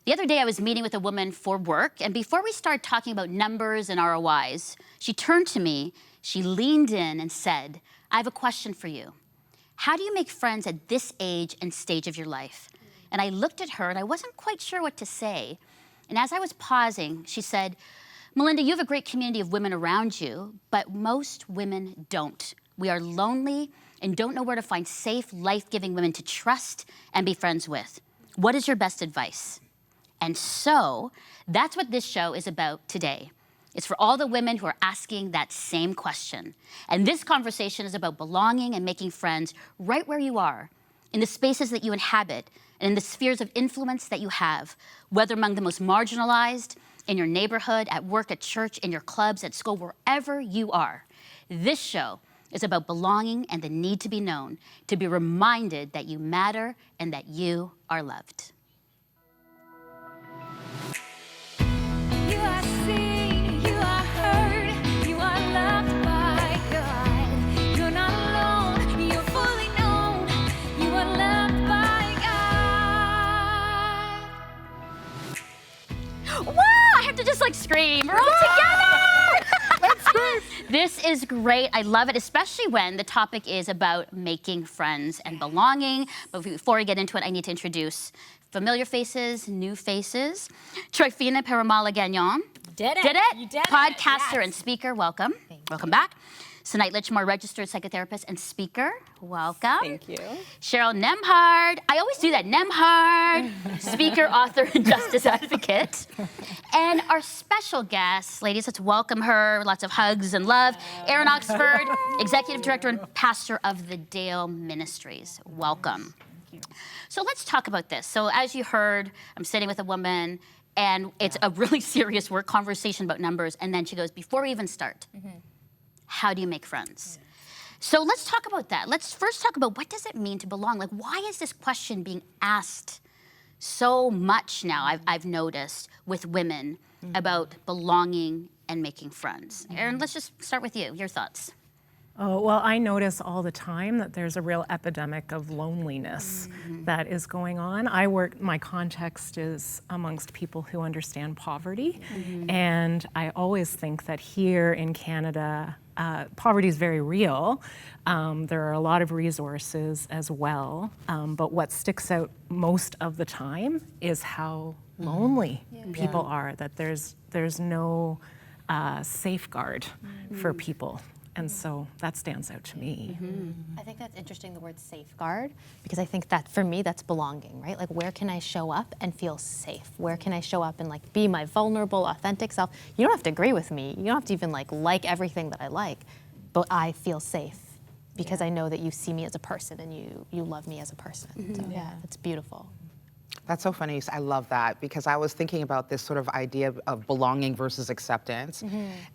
The other day I was meeting with a woman for work, and before we started talking about numbers and ROIs, she turned to me, she leaned in and said, I have a question for you. How do you make friends at this age and stage of your life? And I looked at her and I wasn't quite sure what to say. And as I was pausing, she said, Melinda, you have a great community of women around you, but most women don't. We are lonely and don't know where to find safe, life-giving women to trust and be friends with. What is your best advice? And so that's what this show is about today. It's for all the women who are asking that same question. And this conversation is about belonging and making friends right where you are, in the spaces that you inhabit, and in the spheres of influence that you have, whether among the most marginalized, in your neighborhood, at work, at church, in your clubs, at school, wherever you are. This show is about belonging and the need to be known, to be reminded that you matter and that you are loved. You are seen, you are heard, you are loved by God. You're not alone, you're fully known, you are loved by God. Wow, I have to just like scream, we're all together! Let's scream! This is great, I love it, especially when the topic is about making friends and belonging. But before we get into it, I need to introduce familiar faces, new faces. Trifina Peramala Gagnon. Did it. Did it? You did it. Podcaster Yes. and speaker, welcome. Thank Welcome back. Senite Lichmore, registered psychotherapist and speaker, welcome. Thank you. Cheryl Nemhard, I always do that, Nemhard, speaker, author, and justice advocate. And our special guest, ladies, let's welcome her, lots of hugs and love, Erin Oxford, executive director and pastor of the Dale Ministries. Welcome. So let's talk about this. So as you heard, I'm sitting with a woman, and it's a really serious work conversation about numbers, and then she goes, before we even start, how do you make friends? So let's talk about that. Let's first talk about what does it mean to belong? Like, why is this question being asked so much now, I've noticed, with women about belonging and making friends? Erin, let's just start with you, your thoughts. Oh, well, I notice all the time that there's a real epidemic of loneliness that is going on. My context is amongst people who understand poverty. And I always think that here in Canada, poverty is very real. There are a lot of resources as well. But what sticks out most of the time is how lonely people are, that there's no safeguard for people. And so that stands out to me. I think that's interesting, the word safeguard, because I think that for me, that's belonging, right? Like, where can I show up and feel safe? Where can I show up and like be my vulnerable, authentic self? You don't have to agree with me. You don't have to even like everything that I like, but I feel safe because I know that you see me as a person and you love me as a person. So yeah, it's beautiful. That's so funny. I love that because I was thinking about this sort of idea of belonging versus acceptance.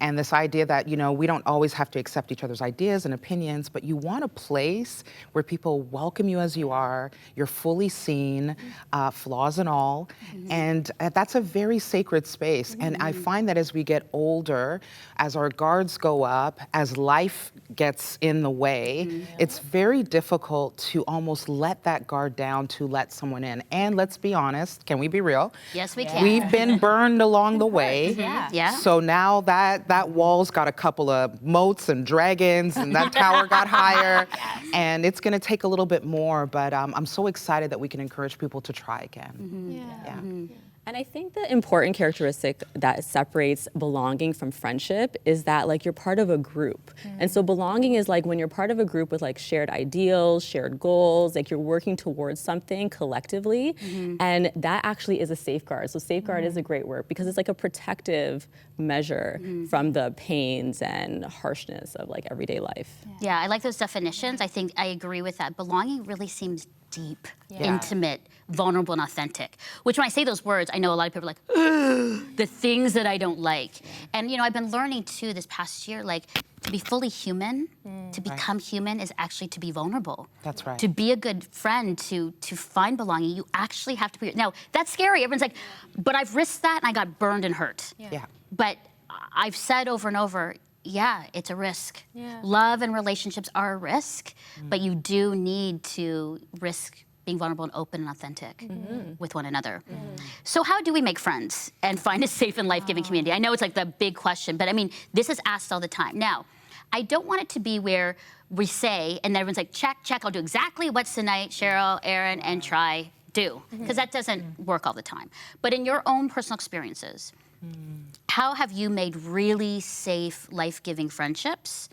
And this idea that, we don't always have to accept each other's ideas and opinions, but you want a place where people welcome you as you are, you're fully seen, flaws and all. And that's a very sacred space. And I find that as we get older, as our guards go up, as life gets in the way, it's very difficult to almost let that guard down to let someone in. And let's be honest, can we be real? Yes, we can. We've been burned along the way. Yeah. So now that wall's got a couple of moats and dragons, and that tower got higher, and it's going to take a little bit more. But I'm so excited that we can encourage people to try again. Yeah. And I think the important characteristic that separates belonging from friendship is that like you're part of a group. And so belonging is like when you're part of a group with like shared ideals, shared goals, like you're working towards something collectively. And that actually is a safeguard. So safeguard is a great word because it's like a protective measure from the pains and harshness of like everyday life. Yeah, I like those definitions. I think I agree with that. Belonging really seems deep, intimate, vulnerable, and authentic. Which when I say those words, I know a lot of people are like, ugh, the things that I don't like. And I've been learning too this past year, like to be fully human, to become human is actually to be vulnerable. That's right. To be a good friend, to find belonging, you actually have to be. Now, that's scary. Everyone's like, but I've risked that and I got burned and hurt. Yeah. But I've said over and over, yeah, it's a risk. Love and relationships are a risk, but you do need to risk being vulnerable and open and authentic with one another. So how do we make friends and find a safe and life-giving community? I know it's like the big question, but I mean, this is asked all the time. Now, I don't want it to be where we say, and everyone's like, check, check, I'll do exactly what's tonight, Cheryl, Aaron, and try, do. Because that doesn't work all the time. But in your own personal experiences, how have you made really safe, life-giving friendships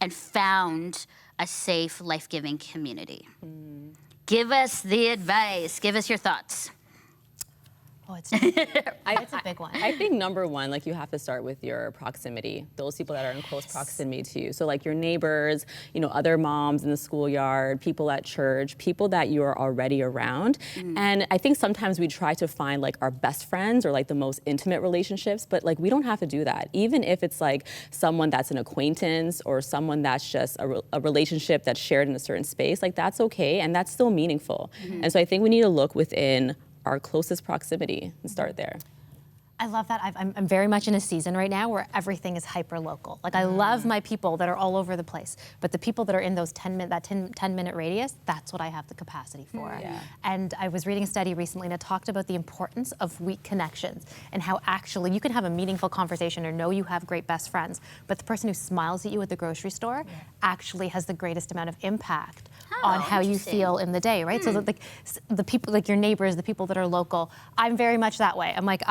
and found a safe, life-giving community? Give us the advice. Give us your thoughts. Oh, it's a big one. I think number one, like you have to start with your proximity. Those people that are in close proximity to you. So like your neighbors, you know, other moms in the schoolyard, people at church, people that you are already around. And I think sometimes we try to find like our best friends or like the most intimate relationships, but like we don't have to do that. Even if it's like someone that's an acquaintance or someone that's just a relationship that's shared in a certain space, like that's okay and that's still meaningful. And so I think we need to look within our closest proximity and start there. I love that. I'm very much in a season right now where everything is hyper local. Like I love my people that are all over the place, but the people that are in those 10-minute radius, that's what I have the capacity for. And I was reading a study recently and it talked about the importance of weak connections and how actually you can have a meaningful conversation or know you have great best friends, but the person who smiles at you at the grocery store actually has the greatest amount of impact on how you feel in the day, right? So that like the people, like your neighbors, the people that are local, I'm very much that way. I'm like,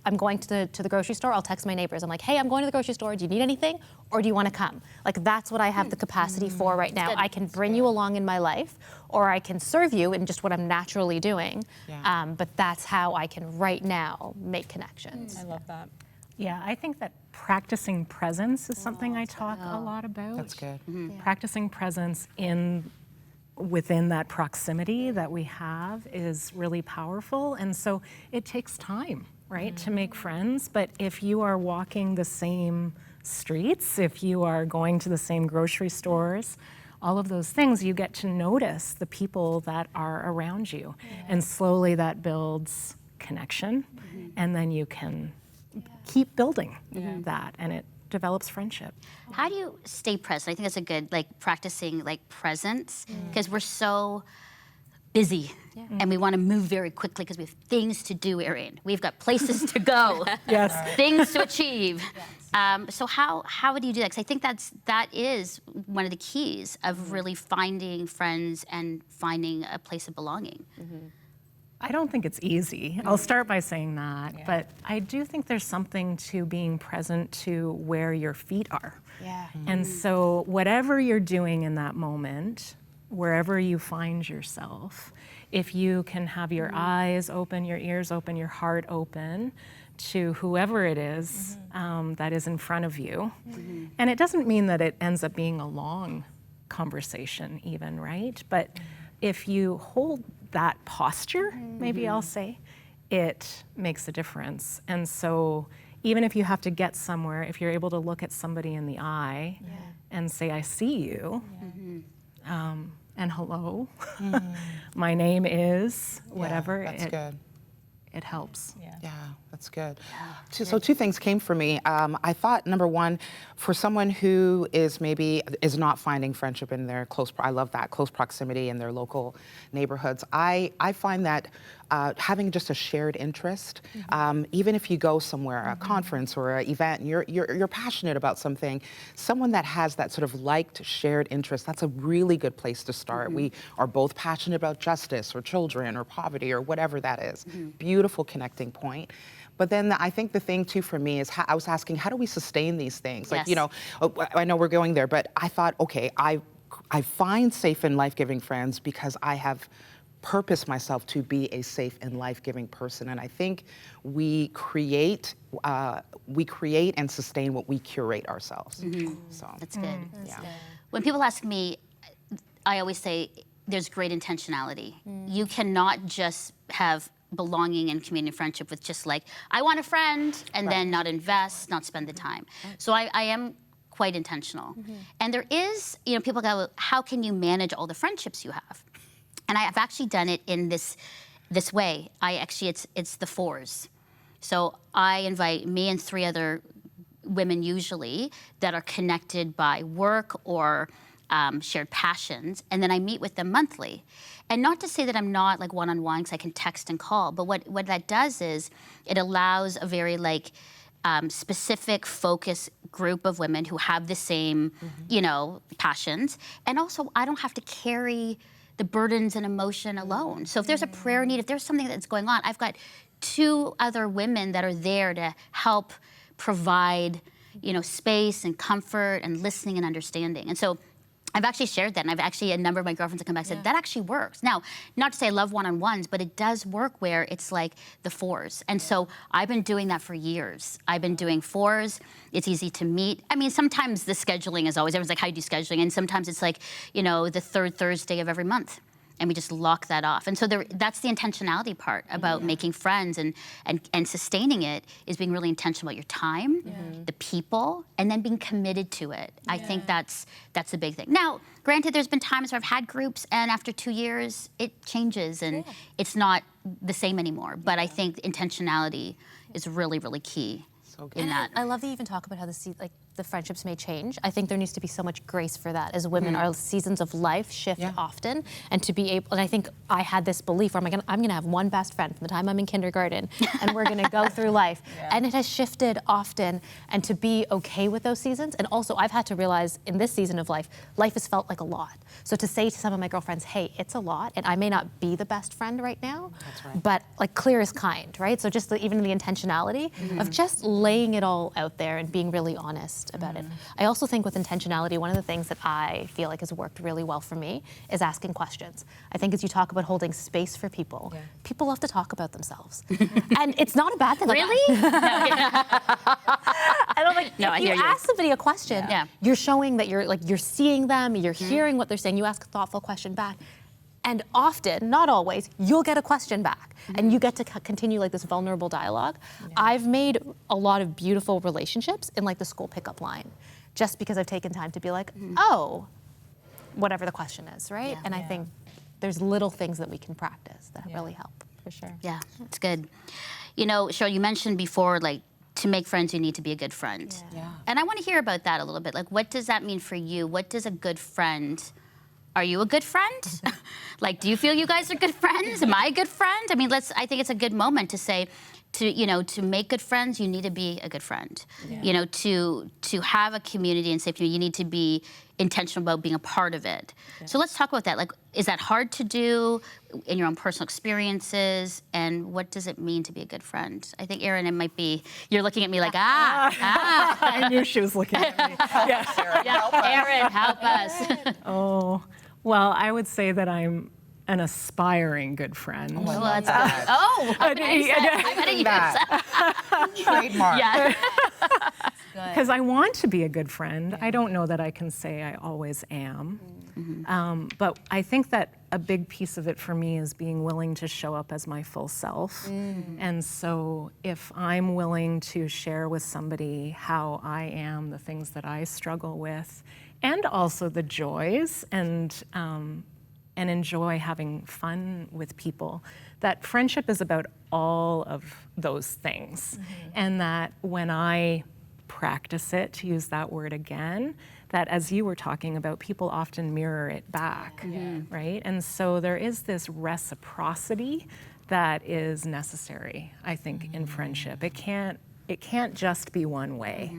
I'm going to the grocery store, I'll text my neighbors. I'm like, hey, I'm going to the grocery store. Do you need anything? Or do you want to come? Like, that's what I have the capacity for right now. I can bring you along in my life, or I can serve you in just what I'm naturally doing. But that's how I can right now make connections. I love that. Yeah, I think that practicing presence is something I talk a lot about. That's good. Practicing presence within that proximity that we have is really powerful. And so it takes time, right, to make friends. But if you are walking the same streets, if you are going to the same grocery stores, all of those things, you get to notice the people that are around you. And slowly that builds connection. And then you can keep building that, and it develops friendship. How do you stay present? I think that's a good, like, practicing, like, presence, because we're so busy and we want to move very quickly because we have things to do, Erin. We've got places to go, things to achieve. So how would you do that? Because I think that is one of the keys of really finding friends and finding a place of belonging. I don't think it's easy. I'll start by saying that, but I do think there's something to being present to where your feet are. And so whatever you're doing in that moment, wherever you find yourself, if you can have your eyes open, your ears open, your heart open to whoever it is that is in front of you. And it doesn't mean that it ends up being a long conversation even, right? But if you hold that posture, maybe I'll say, it makes a difference. And so even if you have to get somewhere, if you're able to look at somebody in the eye and say, I see you, and hello, my name is whatever, that's good. It helps. Yeah, that's good. So two things came for me. I thought, number one, for someone who is not finding friendship in their I love that, close proximity in their local neighborhoods, I find that having just a shared interest, even if you go somewhere, a conference or an event, and you're passionate about something, someone that has that sort of liked shared interest, that's a really good place to start. We are both passionate about justice or children or poverty or whatever that is. Beautiful connecting point. But then I think the thing too for me is I was asking, how do we sustain these things? Like, you know, I know we're going there, but I thought, okay, I find safe and life-giving friends because I have purposed myself to be a safe and life-giving person. And I think we create and sustain what we curate ourselves. So that's good. When people ask me, I always say there's great intentionality. You cannot just have belonging and community and friendship with just like, I want a friend, and then not invest, not spend the time. So I am quite intentional. And there is, you know, people go, how can you manage all the friendships you have? And I have actually done it in this way. It's the fours. So I invite me and 3 other women usually that are connected by work or shared passions, and then I meet with them monthly. And not to say that I'm not like one-on-one, because I can text and call, but what that does is it allows a very like specific focus group of women who have the same, you know, passions. And also, I don't have to carry the burdens and emotion alone. So if there's a prayer need, if there's something that's going on, I've got 2 other women that are there to help provide, you know, space and comfort and listening and understanding. And so I've actually shared that, and I've actually, a number of my girlfriends have come back and said, that actually works. Now, not to say I love one-on-ones, but it does work where it's like the 4s. And so I've been doing that for years. I've been doing 4s. It's easy to meet. I mean, sometimes the scheduling is always, everyone's like, how do you do scheduling? And sometimes it's like, you know, the 3rd Thursday of every month. And we just lock that off. And so that's the intentionality part about making friends and sustaining it, is being really intentional about your time, the people, and then being committed to it. I think that's a big thing. Now, granted, there's been times where I've had groups, and after 2 years, it changes and it's not the same anymore. But I think intentionality is really, really key in that. I love that you even talk about how the friendships may change. I think there needs to be so much grace for that. As women, our seasons of life shift often, and to be able, and I think I had this belief where I'm gonna have one best friend from the time I'm in kindergarten, and we're gonna go through life. And it has shifted often, and to be okay with those seasons. And also, I've had to realize in this season of life has felt like a lot. So to say to some of my girlfriends, hey, it's a lot, and I may not be the best friend right now, but like clear is kind, right? So just even the intentionality of just laying it all out there and being really honest about it. I also think with intentionality, one of the things that I feel like has worked really well for me is asking questions. I think as you talk about holding space for people, people love to talk about themselves. And it's not a bad thing. Really? I don't like, No, I if you hear you. ask somebody a question, you're showing that you're seeing them, you're hearing what they're saying, you ask a thoughtful question back. And often, not always, you'll get a question back, and you get to continue like this vulnerable dialogue. I've made a lot of beautiful relationships in like the school pickup line, just because I've taken time to be like, oh, whatever the question is, right? And I think there's little things that we can practice that really help. For sure. Yeah, it's good. You know, Cheryl, you mentioned before, like, to make friends, you need to be a good friend. And I want to hear about that a little bit. Like, what does that mean for you? What does a good friend? Are you a good friend? Like, do you feel you guys are good friends? Am I a good friend? I mean, I think it's a good moment to say, to make good friends, you need to be a good friend. You know, to have a community and safety, you need to be intentional about being a part of it. So let's talk about that. Like, is that hard to do in your own personal experiences? And what does it mean to be a good friend? I think, Erin, it might be, you're looking at me like, I knew she was looking at me. Erin, help us. Oh, well, I would say that I'm an aspiring good friend. Well, that's good. Oh, okay. I'm gonna use that. Trademark. Yeah. Because I want to be a good friend. I don't know that I can say I always am. But I think that a big piece of it for me is being willing to show up as my full self. And so if I'm willing to share with somebody how I am, the things that I struggle with, and also the joys, and enjoy having fun with people, that friendship is about all of those things. And that when I practice it, to use that word again, that as you were talking about, people often mirror it back, right? And so there is this reciprocity that is necessary, I think, in friendship. It can't just be one way,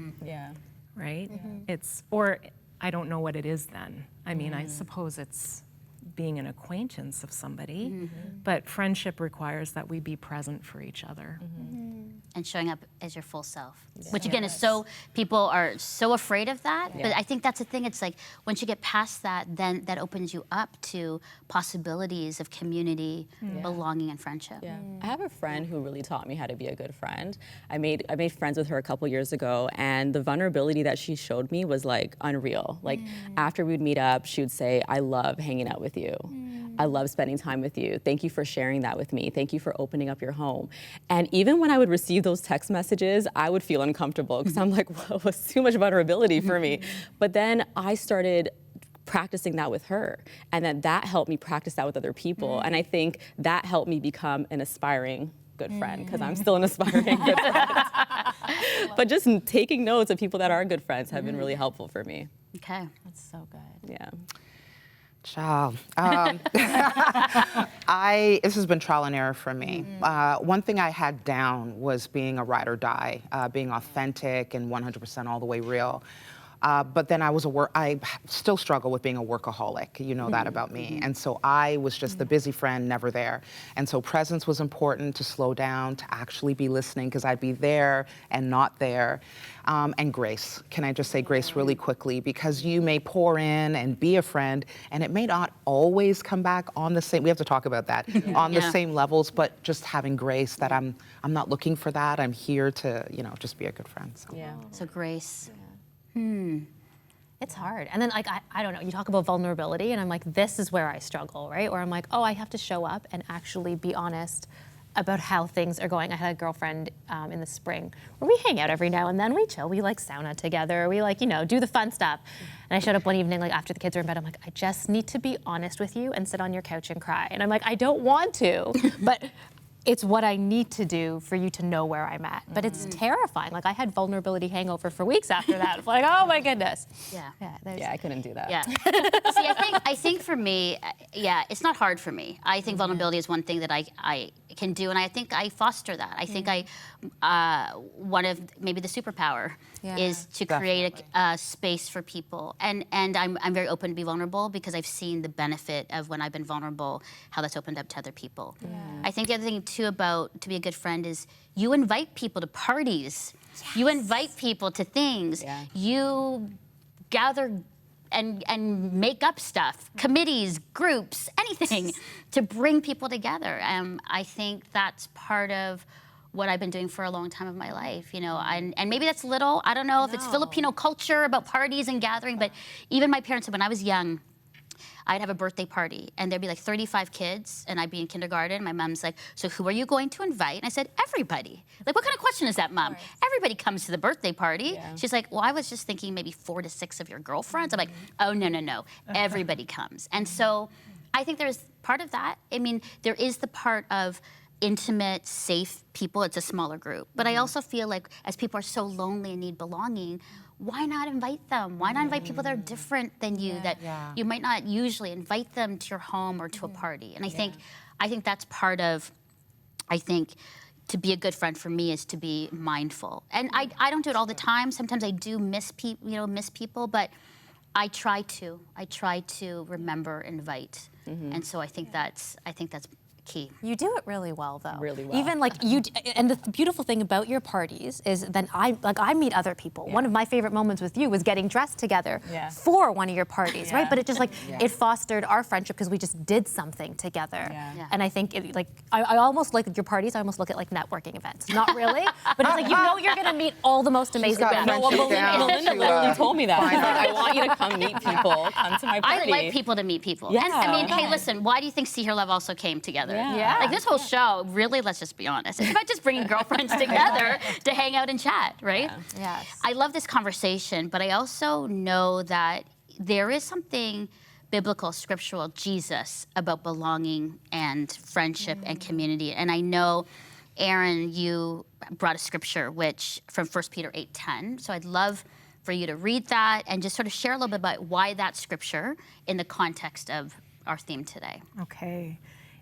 right? Or I don't know what it is then. I mean, I suppose it's being an acquaintance of somebody, but friendship requires that we be present for each other. And showing up as your full self, which again is so, people are so afraid of that, but I think that's the thing. It's like, once you get past that, then that opens you up to possibilities of community, belonging, and friendship. I have a friend who really taught me how to be a good friend. I made friends with her a couple years ago, and the vulnerability that she showed me was like unreal. Like after we'd meet up, she would say, I love hanging out with you. I love spending time with you. Thank you for sharing that with me. Thank you for opening up your home. And even when I would receive those text messages, I would feel uncomfortable because I'm like, whoa, it's too much vulnerability for me. But then I started practicing that with her, and then that helped me practice that with other people. And I think that helped me become an aspiring good friend, because I'm still an aspiring good friend. But just taking notes of people that are good friends have been really helpful for me. Okay. That's so good. Yeah. Child. This has been trial and error for me. One thing I had down was being a ride or die, being authentic and 100% all the way real. But then I still struggle with being a workaholic. You know that about me. And so I was just the busy friend, never there. And so presence was important, to slow down, to actually be listening, because I'd be there and not there. And grace. Can I just say grace really quickly? Because you may pour in and be a friend, and it may not always come back on the same, we have to talk about that, on the same levels, but just having grace that I'm not looking for that. I'm here to, just be a good friend. So. Yeah. So grace. It's hard. And then like, I don't know, you talk about vulnerability and I'm like, this is where I struggle, right? Or I'm like, oh, I have to show up and actually be honest about how things are going. I had a girlfriend in the spring where we hang out every now and then, we chill, we like sauna together, we like, do the fun stuff. And I showed up one evening, like after the kids were in bed, I'm like, I just need to be honest with you and sit on your couch and cry. And I'm like, I don't want to, but it's what I need to do for you to know where I'm at. But it's terrifying. Like I had vulnerability hangover for weeks after that. It's like, oh my goodness. Yeah. Yeah, I couldn't do that. Yeah. See, I think for me, it's not hard for me. I think vulnerability is one thing that I can do, and I think I foster that. I think one of maybe the superpower is to create a space for people, and I'm very open to be vulnerable because I've seen the benefit of when I've been vulnerable, how that's opened up to other people. Yeah. I think the other thing too about to be a good friend is you invite people to parties, you invite people to things, you gather and make up stuff, committees, groups, anything to bring people together. I think that's part of what I've been doing for a long time of my life, and maybe that's little, I don't know if it's Filipino culture about parties and gathering, but even my parents, when I was young, I'd have a birthday party and there'd be like 35 kids and I'd be in kindergarten. My mom's like, so who are you going to invite? And I said, everybody. Like, what kind of question is that, Mom? Everybody comes to the birthday party. Yeah. She's like, well, I was just thinking maybe 4 to 6 of your girlfriends. I'm like, oh, no. Everybody comes. And so I think there's part of that. I mean, there is the part of intimate, safe people. It's a smaller group. But I also feel like as people are so lonely and need belonging, why not invite them? Why not invite people that are different than you, that you might not usually invite them to your home or to a party? And I think that's part of, to be a good friend for me is to be mindful. And I don't do it all the time. Sometimes I do miss people, but I try to remember, invite. And so I think that's key. You do it really well, though. Really well. Even like and the beautiful thing about your parties is then I meet other people. One of my favorite moments with you was getting dressed together for one of your parties, right? But it just it fostered our friendship because we just did something together. And I think I almost like your parties. I almost look at like networking events. Not really, but it's like you're gonna meet all the most amazing people. Melinda literally told me that. I want you to come meet people. Come to my party. I like people to meet people. Yeah. And I mean, hey, listen, why do you think See Her Love also came together? Yeah. Like this whole show, really, let's just be honest. It's about just bringing girlfriends together to hang out and chat, right? Yeah. Yes. I love this conversation, but I also know that there is something biblical, scriptural, Jesus, about belonging and friendship and community. And I know, Aaron, you brought a scripture which from 1 Peter 8:10. So I'd love for you to read that and just sort of share a little bit about why that scripture in the context of our theme today. Okay.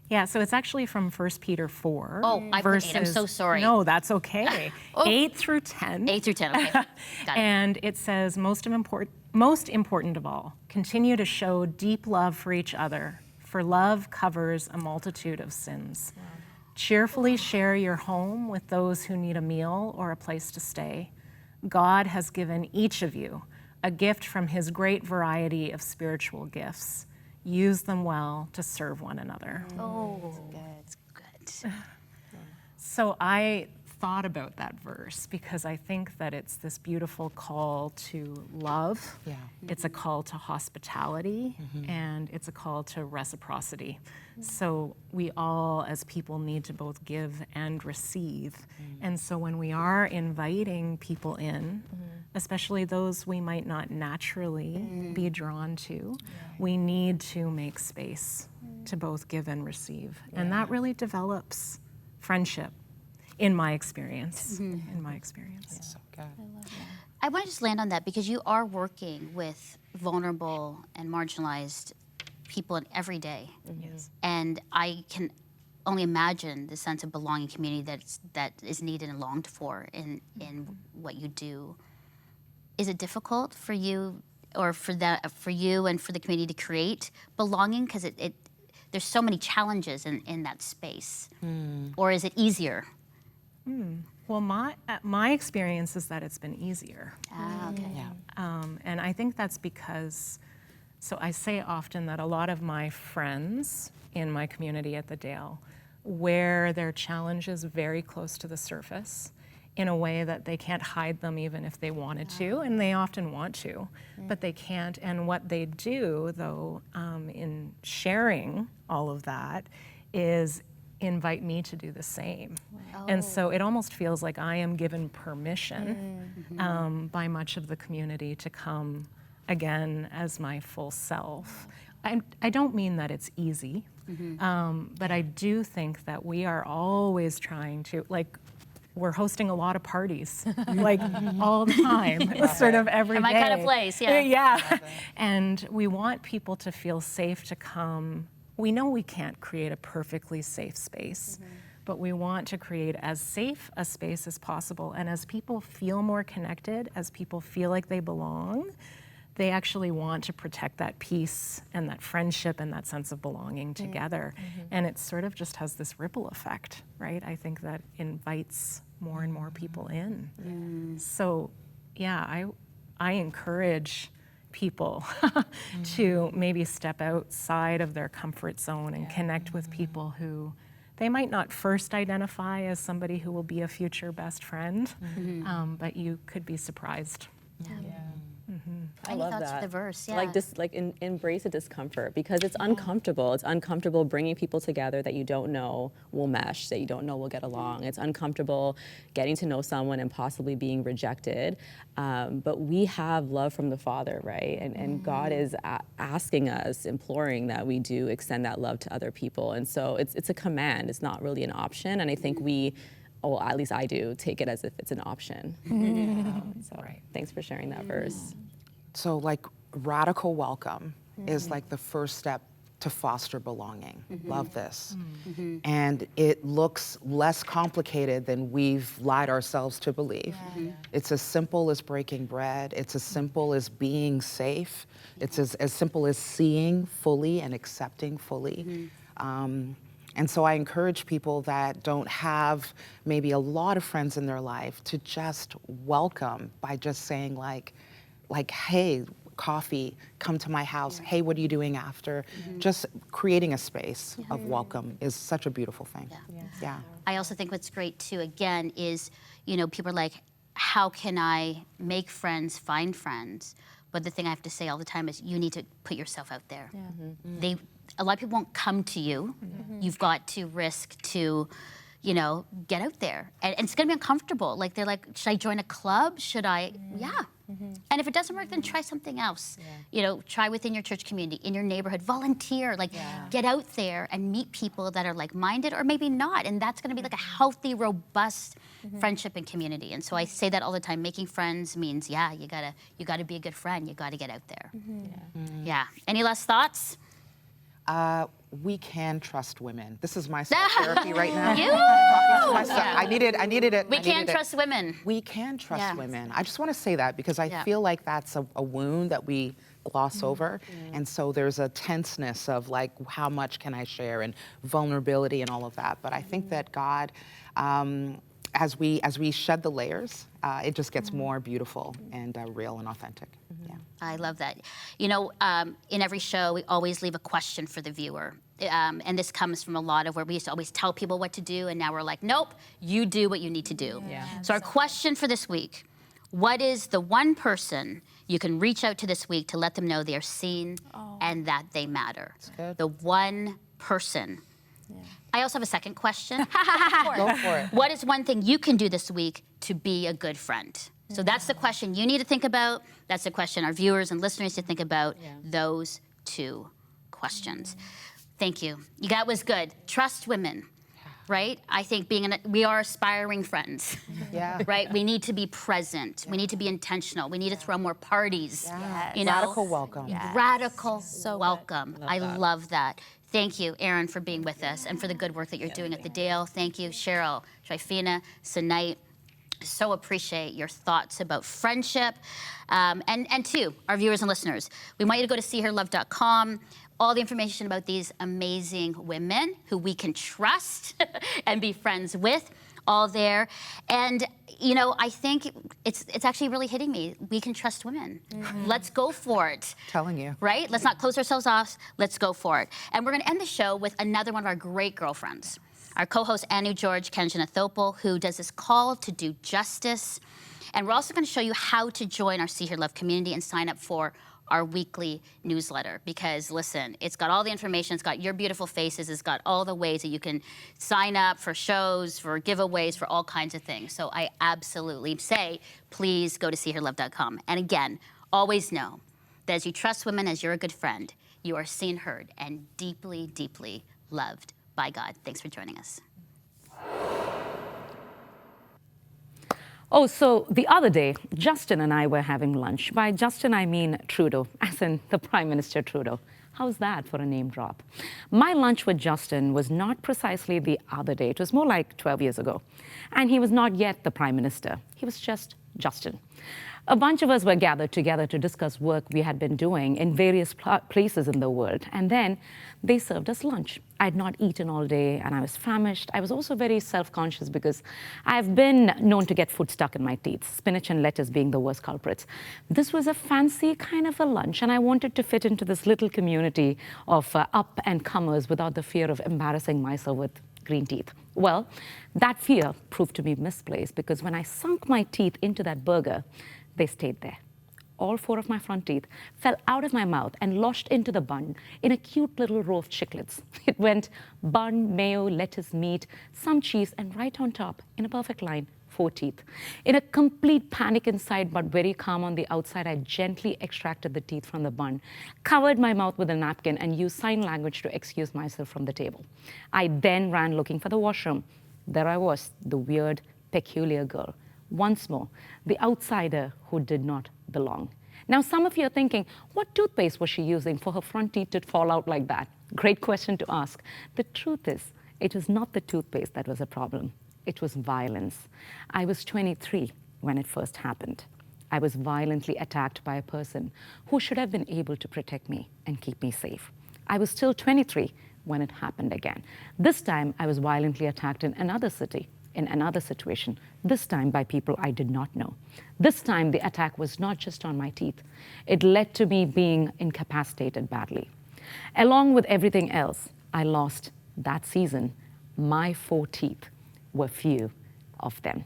Yeah, so it's actually from 1 Peter 4. Oh, I put 8. I'm so sorry. No, that's okay. 8 through 10. 8 through 10, okay. Got it. And it says, most important of all, continue to show deep love for each other, for love covers a multitude of sins. Wow. Cheerfully share your home with those who need a meal or a place to stay. God has given each of you a gift from his great variety of spiritual gifts. Use them well to serve one another. Oh, good. So I thought about that verse because I think that it's this beautiful call to love. Yeah. It's a call to hospitality, and it's a call to reciprocity. So we all as people need to both give and receive. And so when we are inviting people in, especially those we might not naturally be drawn to, we need to make space to both give and receive. And that really develops friendship. In my experience. In my experience. So good. I want to just land on that because you are working with vulnerable and marginalized people every day. Yes. And I can only imagine the sense of belonging community that is needed and longed for in what you do. Is it difficult for you or for you and for the community to create belonging? Because there's so many challenges in that space. Or is it easier? Well, my experience is that it's been easier. Ah, okay. And I think that's because, so I say often that a lot of my friends in my community at the Dale wear their challenges very close to the surface in a way that they can't hide them even if they wanted to, and they often want to, but they can't. And what they do, though, in sharing all of that is invite me to do the same. And so it almost feels like I am given permission by much of the community to come again as my full self. I don't mean that it's easy, but I do think that we are always trying to, like, we're hosting a lot of parties, like all the time, sort of every day. My kind of place, yeah. Yeah. And we want people to feel safe to come. We know we can't create a perfectly safe space, but we want to create as safe a space as possible. And as people feel more connected, as people feel like they belong, they actually want to protect that peace and that friendship and that sense of belonging together. And it sort of just has this ripple effect, right? I think that invites more and more people in. So yeah, I encourage people to maybe step outside of their comfort zone and connect with people who they might not first identify as somebody who will be a future best friend, but you could be surprised. I Any love thoughts that. for the verse? Yeah. Like this, embrace the discomfort because it's uncomfortable. It's uncomfortable bringing people together that you don't know will mesh, that you don't know will get along. It's uncomfortable getting to know someone and possibly being rejected. But we have love from the Father, right? And God is asking us, imploring that we do extend that love to other people. And so it's a command. It's not really an option. And I think we, well, at least I do, take it as if it's an option. So thanks for sharing that verse. So like radical welcome is like the first step to foster belonging. Love this. And it looks less complicated than we've lied ourselves to believe. It's as simple as breaking bread. It's as simple as being safe. It's as simple as seeing fully and accepting fully. And so I encourage people that don't have maybe a lot of friends in their life to just welcome by just saying like, hey, coffee, come to my house. Hey, what are you doing after? Just creating a space of welcome is such a beautiful thing. Yeah. I also think what's great too, again, is, people are like, how can I make friends, find friends? But the thing I have to say all the time is you need to put yourself out there. A lot of people won't come to you. You've got to risk to, get out there. And it's gonna be uncomfortable. Like they're like, should I join a club? Should I? Yeah. And if it doesn't work, then try something else. Try within your church community, in your neighborhood, volunteer, get out there and meet people that are like-minded or maybe not. And that's gonna be like a healthy, robust friendship and community. And so I say that all the time, making friends means, you gotta be a good friend. You gotta get out there. Yeah. Any last thoughts? We can trust women. This is my self-therapy right now. You? Talking to myself. I needed it. We can trust women. We can trust Yeah. women. I just want to say that because I feel like that's a wound that we gloss over. And so there's a tenseness of like, how much can I share and vulnerability and all of that. But I think that God, as we shed the layers, it just gets more beautiful and real and authentic. Yeah. I love that. In every show, we always leave a question for the viewer. And this comes from a lot of where we used to always tell people what to do, and now we're like, nope, you do what you need to do. So our question for this week, what is the one person you can reach out to this week to let them know they are seen and that they matter? The one person. I also have a second question. Go for it. What is one thing you can do this week to be a good friend? So that's the question you need to think about. That's the question our viewers and listeners to think about. Those two questions. Thank you. That was good. Trust women. right? I think we are aspiring friends. Yeah. Right? We need to be present. We need to be intentional. We need to throw more parties. Yeah. You know? Radical welcome. Radical good. welcome. I love that. Thank you, Aaron, for being with us and for the good work that you're doing at the Dale. Thank you, Cheryl, Trifina, Sanite. So appreciate your thoughts about friendship. And to our viewers and listeners, we want you to go to seeherlove.com. All the information about these amazing women who we can trust and be friends with, all there. And you know, I think it's actually really hitting me. We can trust women. Let's go for it. Telling you. Right? Let's not close ourselves off. Let's go for it. And we're going to end the show with another one of our great girlfriends. Our co-host, Anu George Kanjanathopal, who does this call to do justice. And we're also going to show you how to join our See Here Love community and sign up for our weekly newsletter. Because listen, it's got all the information, it's got your beautiful faces, it's got all the ways that you can sign up for shows, for giveaways, for all kinds of things. So I absolutely say, please go to seeherlove.com. And again, always know that as you trust women as you're a good friend, you are seen, heard, and deeply, deeply loved by God. Thanks for joining us. Oh, so the other day, Justin and I were having lunch. By Justin, I mean Trudeau, as in the Prime Minister Trudeau. How's that for a name drop? My lunch with Justin was not precisely the other day. It was more like 12 years ago. And he was not yet the Prime Minister. He was just Justin. A bunch of us were gathered together to discuss work we had been doing in various places in the world. And then they served us lunch. I had not eaten all day and I was famished. I was also very self-conscious because I've been known to get food stuck in my teeth, spinach and lettuce being the worst culprits. This was a fancy kind of a lunch and I wanted to fit into this little community of up-and-comers without the fear of embarrassing myself with green teeth. Well, that fear proved to be misplaced because when I sunk my teeth into that burger, they stayed there. All 4 of my front teeth fell out of my mouth and lodged into the bun in a cute little row of chiclets. It went bun, mayo, lettuce, meat, some cheese, and right on top, in a perfect line, 4 teeth. In a complete panic inside, but very calm on the outside, I gently extracted the teeth from the bun, covered my mouth with a napkin, and used sign language to excuse myself from the table. I then ran looking for the washroom. There I was, the weird, peculiar girl. Once more, the outsider who did not belong. Now, some of you are thinking, what toothpaste was she using for her front teeth to fall out like that? Great question to ask. The truth is, it was not the toothpaste that was a problem. It was violence. I was 23 when it first happened. I was violently attacked by a person who should have been able to protect me and keep me safe. I was still 23 when it happened again. This time, I was violently attacked in another city, in another situation, this time by people I did not know. This time, the attack was not just on my teeth. It led to me being incapacitated badly. Along with everything else, I lost that season. My 4 teeth were few of them.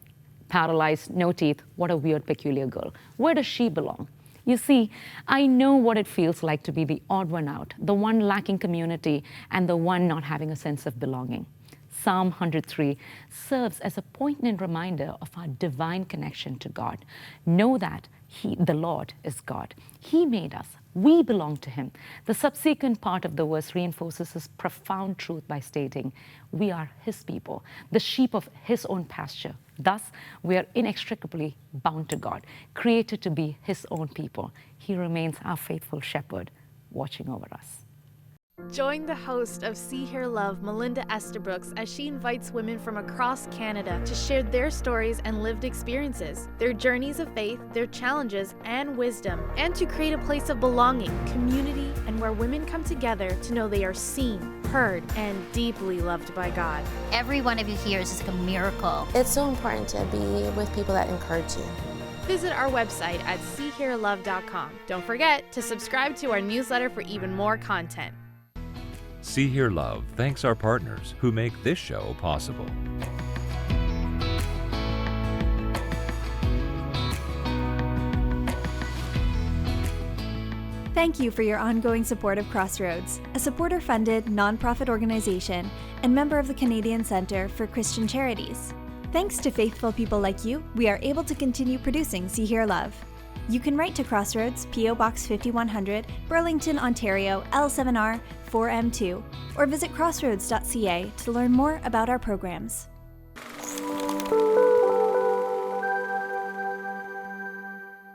Paralyzed, no teeth, what a weird, peculiar girl. Where does she belong? You see, I know what it feels like to be the odd one out, the one lacking community, and the one not having a sense of belonging. Psalm 103 serves as a poignant reminder of our divine connection to God. Know that the Lord is God. He made us. We belong to Him. The subsequent part of the verse reinforces this profound truth by stating, we are His people, the sheep of His own pasture. Thus, we are inextricably bound to God, created to be His own people. He remains our faithful shepherd, watching over us. Join the host of See Hear Love, Melinda Estabrooks, as she invites women from across Canada to share their stories and lived experiences, their journeys of faith, their challenges and wisdom, and to create a place of belonging, community, and where women come together to know they are seen, heard, and deeply loved by God. Every one of you here is just like a miracle. It's so important to be with people that encourage you. Visit our website at seehearlove.com. Don't forget to subscribe to our newsletter for even more content. See Hear Love thanks our partners who make this show possible. Thank you for your ongoing support of Crossroads, a supporter-funded, nonprofit organization and member of the Canadian Centre for Christian Charities. Thanks to faithful people like you, we are able to continue producing See Hear Love. You can write to Crossroads, P.O. Box 5100, Burlington, Ontario, L7R 4M2, or visit crossroads.ca to learn more about our programs.